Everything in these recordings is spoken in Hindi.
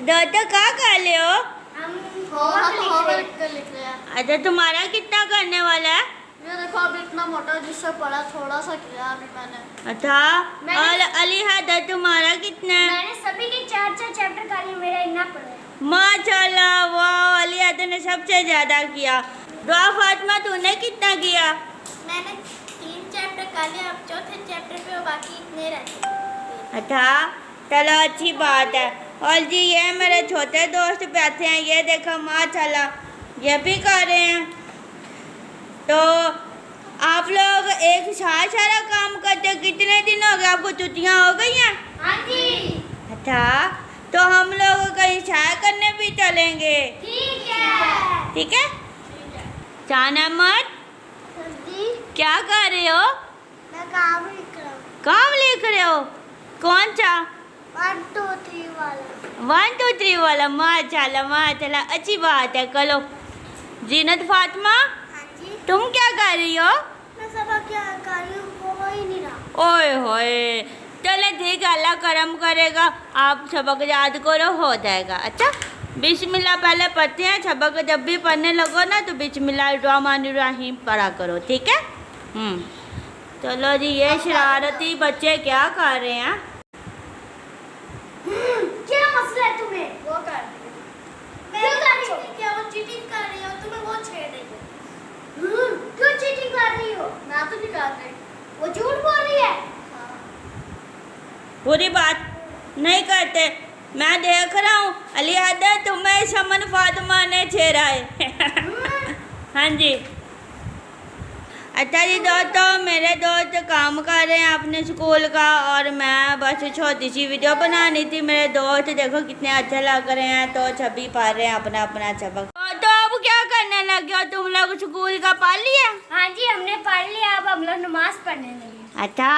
दोस्तों क्या कर रहे हो? हम होमवर्क लिख रहे हैं। अच्छा तुम्हारा कितना करने वाला है? ये देखो अभी इतना मोटा जिससे पढ़ा थोड़ा सा किया अभी मैंने। अच्छा और अली हैदर तुम्हारा कितना है? मैंने सभी के 4-4 चैप्टर कर लिए, मेरा इतना पड़ा है। माशाल्लाह वाह, अली हैदर ने सबसे ज्यादा किया। दुआ फातिमा तूने कितना किया? मैंने 3 चैप्टर कर लिए, अब चौथे चैप्टर पे बाकी इतने रहते। अच्छा चलो अच्छी बात है। और जी ये मेरे छोटे दोस्त बैठे हैं, ये देखो माशाल्लाह ये भी कर रहे हैं। तो आप लोग एक साथ सारा काम करते, कितने दिन हो गए आपको? छुट्टियाँ हो गई हैं? हाँ जी। अच्छा तो हम लोग कहीं चाय करने भी चलेंगे, ठीक है। ठीक है? चान अहमद जी क्या कर रहे हो? मैं काम लिख रहा हूँ। काम लिख रहे हो? कौन सा? 1 2 3 वाला। 1 2 3 वाला। माशाल्लाह अच्छी बात है। करो जीनत फातिमा हाँ जी। तुम क्या कर रही हो? मैं सबक क्या कर रही हूँ, हो ही नहीं रहा। ओए होए चलो ठीक है, अल्लाह करम करेगा, आप सबक याद करो हो जाएगा। अच्छा बिस्मिल्लाह पहले पढ़ते हैं, सबक जब भी पढ़ने लगो ना तो बिस्मिल्लाहिर्रहमानिर्रहीम पढ़ा करो, ठीक है? चलो जी ये शरारती बच्चे क्या कर रहे हैं? क्या मसला है तुम्हें? वो कर रही हूँ। क्यों कर रही हो? क्या वो चीटिंग कर रही हो? तुम्हें वो छेड़ रही हो। क्यों चीटिंग कर रही हो? मैं तो नहीं कर रही। वो झूठ बोल रही है। पूरी बात नहीं करते, मैं देख रहा हूँ अली हैदर तुम्हें शमन फातिमा ने छेड़ा है। हाँ जी। अच्छा जी दोस्तों, मेरे दोस्त काम कर रहे हैं अपने स्कूल का और मैं बस छोटी सी वीडियो बनानी थी। मेरे दोस्त देखो कितने अच्छे लग रहे हैं, तो छवि पढ़ रहे हैं अपना अपना सबक। तो अब क्या करने लगे हो तुम लोग? स्कूल का पढ़ लिया? हाँ जी हमने पढ़ लिया, अब हम लोग नमाज पढ़ने लगे। अच्छा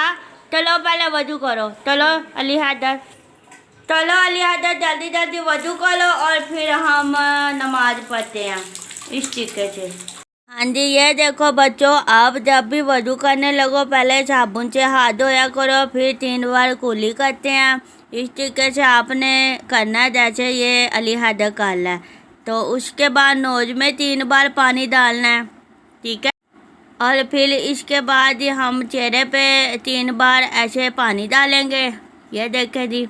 चलो पहले वजू करो। चलो अली हैदर, चलो अली हैदर जल्दी जल्दी वजू करो और फिर हम नमाज पढ़ते हैं इस तरीके से। हाँ जी ये देखो बच्चों, आप जब भी वजू करने लगो पहले साबुन से हाथ धोया करो, फिर 3 बार कुली करते हैं। इस तरीके से आपने करना है जैसे ये अली हैदर कर रहा है। तो उसके बाद नोज में 3 बार पानी डालना है, ठीक है? और फिर इसके बाद हम चेहरे पे 3 बार ऐसे पानी डालेंगे। ये देखें जी,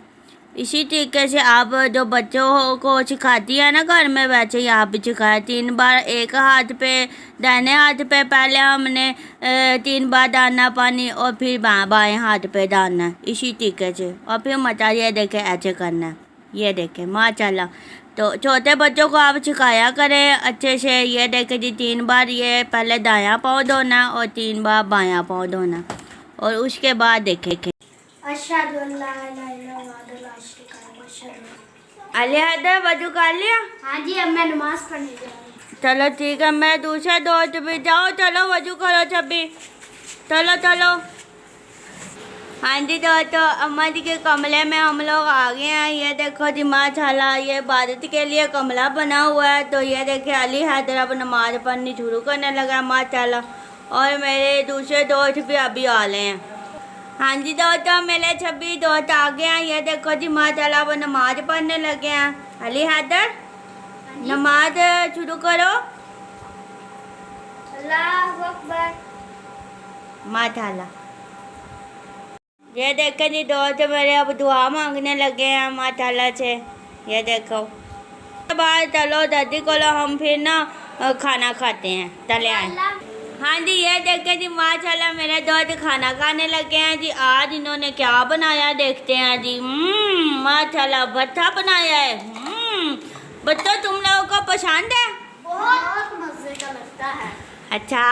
इसी तरीके से आप जो बच्चों को सिखाती है ना घर में, वैसे ही आप भी सिखाए। 3 बार एक हाथ पे, दाहिने हाथ पे पहले हमने 3 बार डालना पानी और फिर बाएं हाथ पे डालना है इसी तरीके से। और फिर मचा ये देखें ऐसे करना है, ये देखें माशाल्लाह। तो छोटे बच्चों को आप सिखाया करें अच्छे से। ये देखें जी 3 बार ये पहले दायां पाँव धोना और 3 बार बायां पाँव धोना और उसके बाद देखें। अशहदु अल्ला इलाहा इल्लल्लाह व अशहदु। अली हैदर वजू कर लिया? हाँ जी अब मैं नमाज पढ़ने जा रही हूँ। चलो ठीक है, मैं दूसरे दोस्त भी जाओ। चलो वजू करो छब्बी, चलो चलो। हाँ जी दोस्तों, अम्मा जी के कमरे में हम लोग आ गए हैं। ये देखो जी माशाल्लाह ये इबादत के लिए कमरा बना हुआ है। तो ये देखिए अली हैदर अब नमाज पढ़नी शुरू करने लगा माशाल्लाह। और मेरे दूसरे दोस्त भी अभी आ रहे हैं। हाँ जी दोस्तों, मेरे 26 दोस्त आ गए हैं। ये देखो जी माशाल्लाह वो नमाज पढ़ने लगे हैं। अली हैदर नमाज शुरू करो। अल्लाहु अकबर। माशाल्लाह। ये देखें जी दोस्त मेरे अब दुआ मांगने लगे हैं माशाल्लाह से। ये देखो बाद चलो दादी को हम फिर ना खाना खाते हैं, चले आए। हाँ जी ये देखें जी माशाल्लाह मेरे दोस्त खाना खाने लगे हैं जी। आज इन्होंने क्या बनाया देखते हैं जी। माशाल्लाह भट्टा बनाया है। बच्चों तुम लोगों को पसंद है? बहुत मजे का लगता है। अच्छा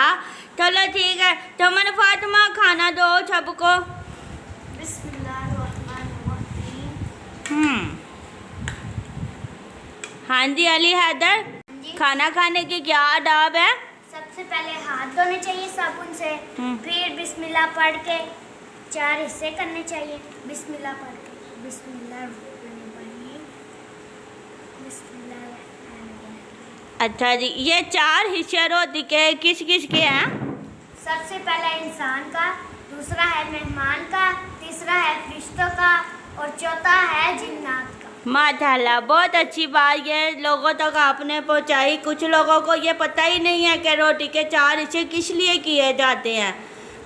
चलो ठीक है, चमन फातिमा खाना दो सबको। हाँ जी अली हैदर, खाना खाने के क्या आदाब है? सबसे पहले हाथ धोने चाहिए साबुन से, फिर बिस्मिल्लाह पढ़ के 4 हिस्से करने चाहिए। बिस्मिल्लाह पढ़ के बिस्मिल्लाह। अच्छा जी ये 4 हिस्से रोटी के किस किस के हैं? सबसे पहला इंसान का, दूसरा है मेहमान का, तीसरा है फरिश्तों का और चौथा है जिन्नात का। माशाल्लाह, बहुत अच्छी बात ये लोगों तक आपने पहुंचाई। कुछ लोगों को ये पता ही नहीं है कि रोटी के 4 हिस्से किस लिए किए जाते हैं।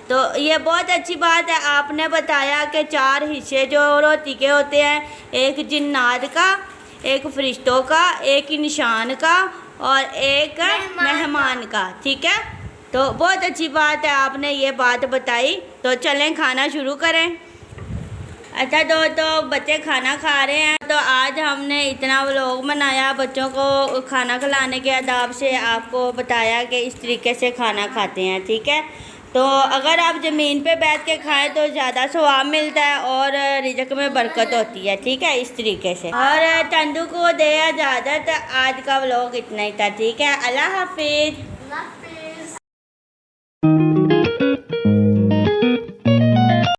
तो ये बहुत अच्छी बात है, आपने बताया कि 4 हिस्से जो रोटी के होते हैं, एक जिन्नात का, एक फरिश्तों का, एक इंसान का और एक मेहमान का। ठीक है, तो बहुत अच्छी बात है, आपने ये बात बताई। तो चलें खाना शुरू करें। अच्छा तो बच्चे खाना खा रहे हैं। तो आज हमने इतना व्लॉग बनाया, बच्चों को खाना खिलाने के आदाब से आपको बताया कि इस तरीके से खाना खाते हैं। ठीक है, तो अगर आप ज़मीन पे बैठ के खाएं तो ज़्यादा स्वाब मिलता है और रिज़्क़ में बरकत होती है। ठीक है, इस तरीके से। और चंदू को दे इजाज़त, आज का व्लॉग इतना ही था। ठीक है, अल्लाह हाफिज़। अल्लाह हाफिज़।